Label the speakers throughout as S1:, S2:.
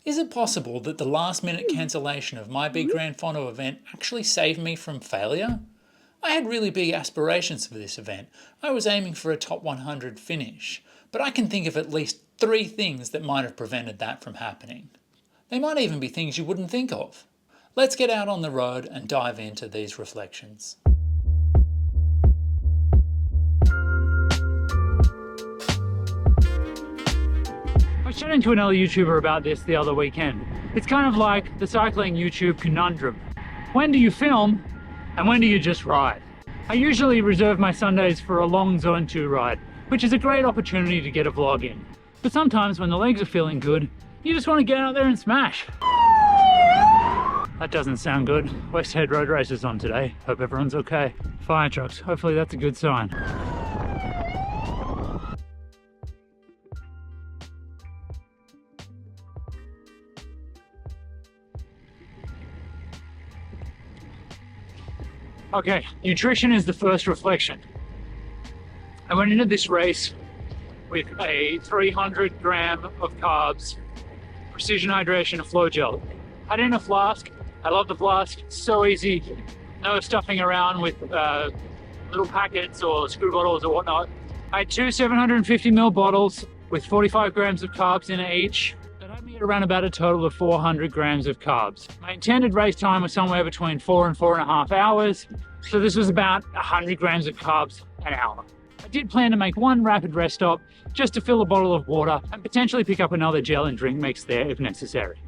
S1: Is it possible that the last minute cancellation of my big Gran Fondo event actually saved me from failure? I had really big aspirations for this event. I was aiming for a top 100 finish, but I can think of at least 3 things that might have prevented that from happening. They might even be things you wouldn't think of. Let's get out on the road and dive into these reflections. I was chatting to another YouTuber about this the other weekend. It's kind of like the cycling YouTube conundrum. When do you film and when do you just ride? I usually reserve my Sundays for a long Zone 2 ride, which is a great opportunity to get a vlog in. But sometimes when the legs are feeling good, you just want to get out there and smash. That doesn't sound good. West Head Road Race is on today. Hope everyone's okay. Fire trucks, hopefully that's a good sign. Okay, nutrition is the first reflection. I went into this race with a 300 gram of carbs, precision hydration and flow gel. Had in a flask. I love the flask, it's so easy. No stuffing around with little packets or screw bottles or whatnot. I had 2 750ml bottles with 45 grams of carbs in each. That had me at around about a total of 400 grams of carbs. My intended race time was somewhere between 4 and 4.5 hours. So this was about 100 grams of carbs an hour. I did plan to make one rapid rest stop just to fill a bottle of water and potentially pick up another gel and drink mix there if necessary.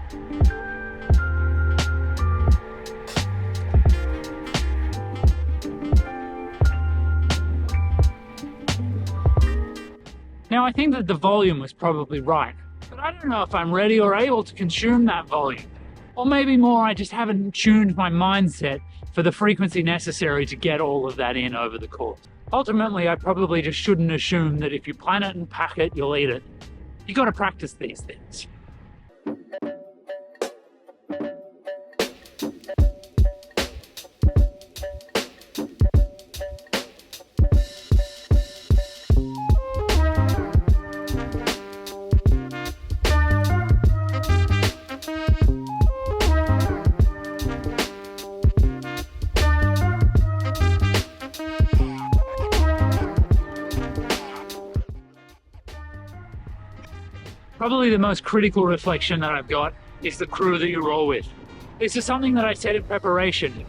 S1: Now I think that the volume was probably right, but I don't know if I'm ready or able to consume that volume. Or maybe more, I just haven't tuned my mindset for the frequency necessary to get all of that in over the course. Ultimately, I probably just shouldn't assume that if you plan it and pack it, you'll eat it. You gotta practice these things. Probably the most critical reflection that I've got is the crew that you roll with. This is something that I said in preparation,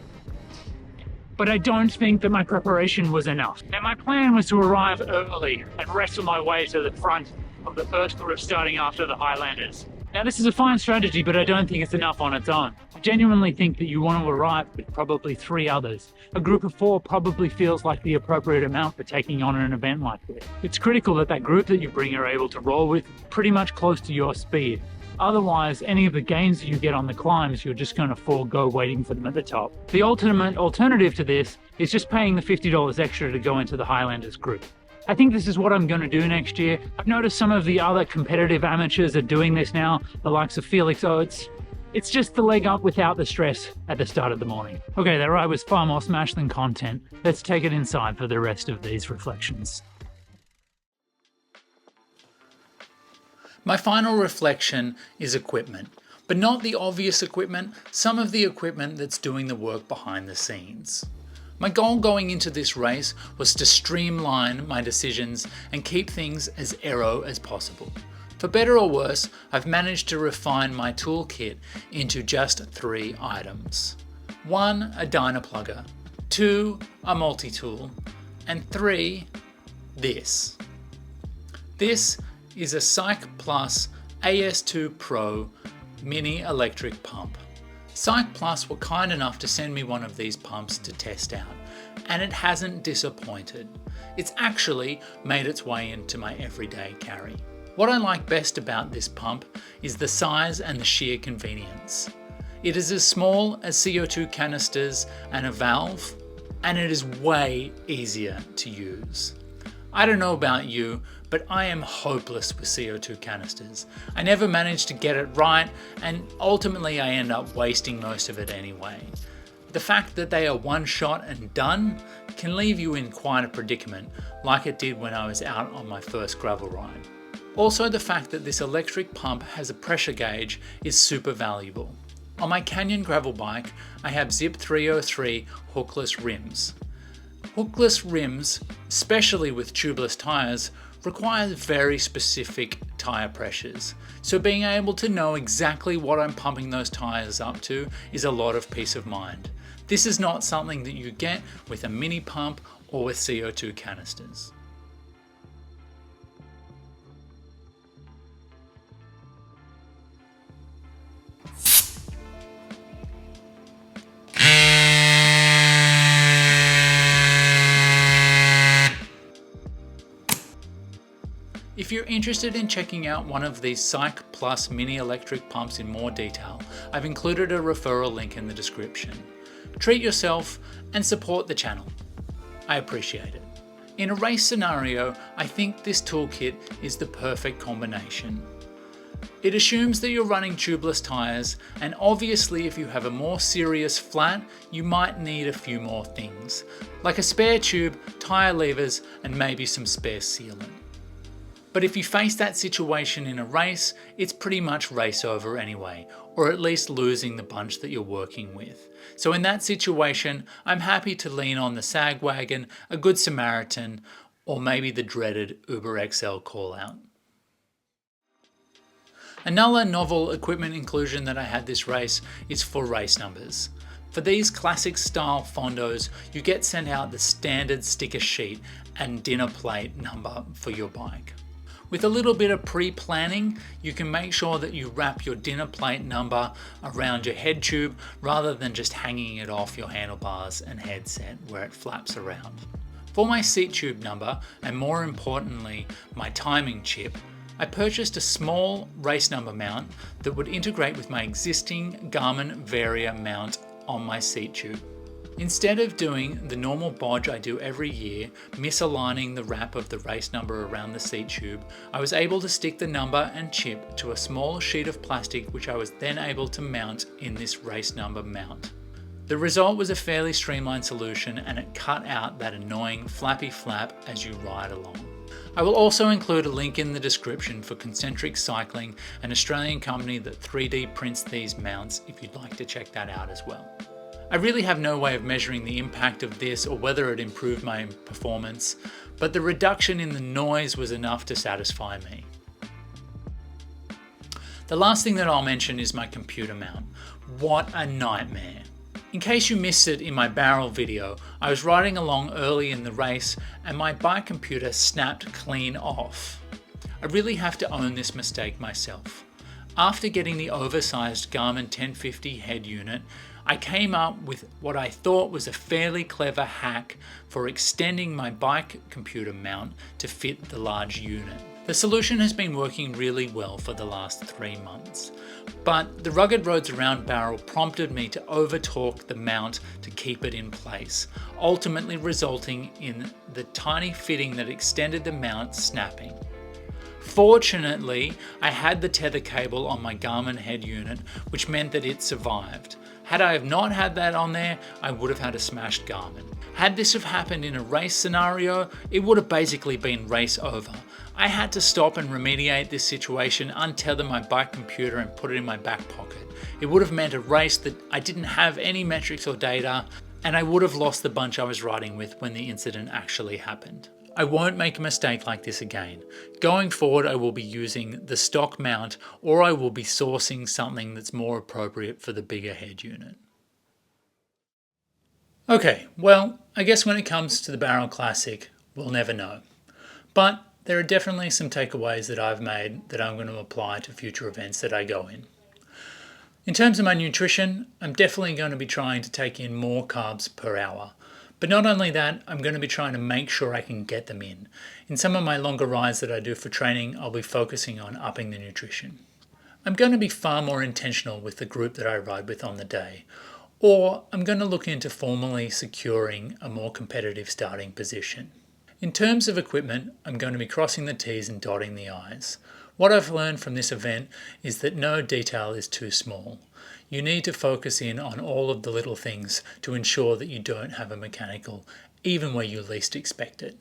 S1: but I don't think that my preparation was enough. Now my plan was to arrive early and wrestle my way to the front of the first group starting after the Highlanders. Now this is a fine strategy, but I don't think it's enough on its own. I genuinely think that you want to arrive with probably 3 others. A group of 4 probably feels like the appropriate amount for taking on an event like this. It's critical that that group that you bring are able to roll with pretty much close to your speed. Otherwise, any of the gains that you get on the climbs, you're just going to forego waiting for them at the top. The ultimate alternative to this is just paying the $50 extra to go into the Highlanders group. I think this is what I'm going to do next year. I've noticed some of the other competitive amateurs are doing this now, the likes of Felix Oates. It's just the leg up without the stress at the start of the morning. Okay, that ride was far more smash than content. Let's take it inside for the rest of these reflections. My final reflection is equipment, but not the obvious equipment, some of the equipment that's doing the work behind the scenes. My goal going into this race was to streamline my decisions and keep things as aero as possible. For better or worse, I've managed to refine my toolkit into just 3 items. 1, a Dynaplugger, 2, a multi-tool, and 3, this. This is a CYCPLUS AS2 Pro mini electric pump. CYCPLUS were kind enough to send me one of these pumps to test out, and it hasn't disappointed. It's actually made its way into my everyday carry. What I like best about this pump is the size and the sheer convenience. It is as small as CO2 canisters and a valve, and it is way easier to use. I don't know about you, but I am hopeless with CO2 canisters. I never manage to get it right, and ultimately I end up wasting most of it anyway. The fact that they are one shot and done can leave you in quite a predicament, like it did when I was out on my first gravel ride. Also, the fact that this electric pump has a pressure gauge is super valuable. On my Canyon gravel bike, I have Zip 303 hookless rims. Hookless rims, especially with tubeless tyres, require very specific tyre pressures. So being able to know exactly what I'm pumping those tyres up to is a lot of peace of mind. This is not something that you get with a mini pump or with CO2 canisters. If you're interested in checking out one of these CYCPLUS mini electric pumps in more detail, I've included a referral link in the description. Treat yourself and support the channel. I appreciate it. In a race scenario, I think this toolkit is the perfect combination. It assumes that you're running tubeless tyres, and obviously if you have a more serious flat, you might need a few more things, like a spare tube, tyre levers, and maybe some spare sealant. But if you face that situation in a race, it's pretty much race over anyway, or at least losing the bunch that you're working with. So in that situation, I'm happy to lean on the sag wagon, a good Samaritan, or maybe the dreaded Uber XL callout. Another novel equipment inclusion that I had this race is for race numbers. For these classic style fondos, you get sent out the standard sticker sheet and dinner plate number for your bike. With a little bit of pre-planning, you can make sure that you wrap your dinner plate number around your head tube rather than just hanging it off your handlebars and headset where it flaps around. For my seat tube number, and more importantly, my timing chip, I purchased a small race number mount that would integrate with my existing Garmin Varia mount on my seat tube. Instead of doing the normal bodge I do every year, misaligning the wrap of the race number around the seat tube, I was able to stick the number and chip to a small sheet of plastic which I was then able to mount in this race number mount. The result was a fairly streamlined solution, and it cut out that annoying flappy flap as you ride along. I will also include a link in the description for Concentric Cycling, an Australian company that 3D prints these mounts, if you'd like to check that out as well. I really have no way of measuring the impact of this or whether it improved my performance, but the reduction in the noise was enough to satisfy me. The last thing that I'll mention is my computer mount. What a nightmare. In case you missed it in my barrel video, I was riding along early in the race and my bike computer snapped clean off. I really have to own this mistake myself. After getting the oversized Garmin 1050 head unit, I came up with what I thought was a fairly clever hack for extending my bike computer mount to fit the large unit. The solution has been working really well for the last 3 months, but the rugged roads around Barrel prompted me to over-torque the mount to keep it in place, ultimately resulting in the tiny fitting that extended the mount snapping. Fortunately, I had the tether cable on my Garmin head unit, which meant that it survived. Had I have not had that on there, I would have had a smashed Garmin. Had this have happened in a race scenario, it would have basically been race over. I had to stop and remediate this situation, untether my bike computer and put it in my back pocket. It would have meant a race that I didn't have any metrics or data, and I would have lost the bunch I was riding with when the incident actually happened. I won't make a mistake like this again. Going forward, I will be using the stock mount, or I will be sourcing something that's more appropriate for the bigger head unit. Okay, well, I guess when it comes to the Barrel Classic, we'll never know. But there are definitely some takeaways that I've made that I'm going to apply to future events that I go in. In terms of my nutrition, I'm definitely going to be trying to take in more carbs per hour. But not only that, I'm going to be trying to make sure I can get them in. In some of my longer rides that I do for training, I'll be focusing on upping the nutrition. I'm going to be far more intentional with the group that I ride with on the day, or I'm going to look into formally securing a more competitive starting position. In terms of equipment, I'm going to be crossing the T's and dotting the I's. What I've learned from this event is that no detail is too small. You need to focus in on all of the little things to ensure that you don't have a mechanical, even where you least expect it.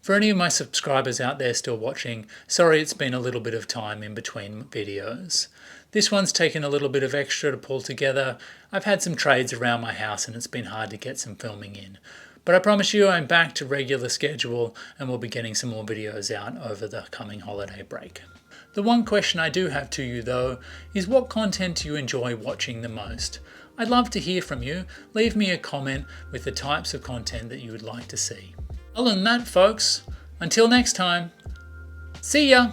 S1: For any of my subscribers out there still watching, sorry it's been a little bit of time in between videos. This one's taken a little bit of extra to pull together. I've had some trades around my house and it's been hard to get some filming in. But I promise you I'm back to regular schedule and we'll be getting some more videos out over the coming holiday break. The one question I do have to you though is what content do you enjoy watching the most? I'd love to hear from you. Leave me a comment with the types of content that you would like to see. Other than that, folks, until next time, see ya!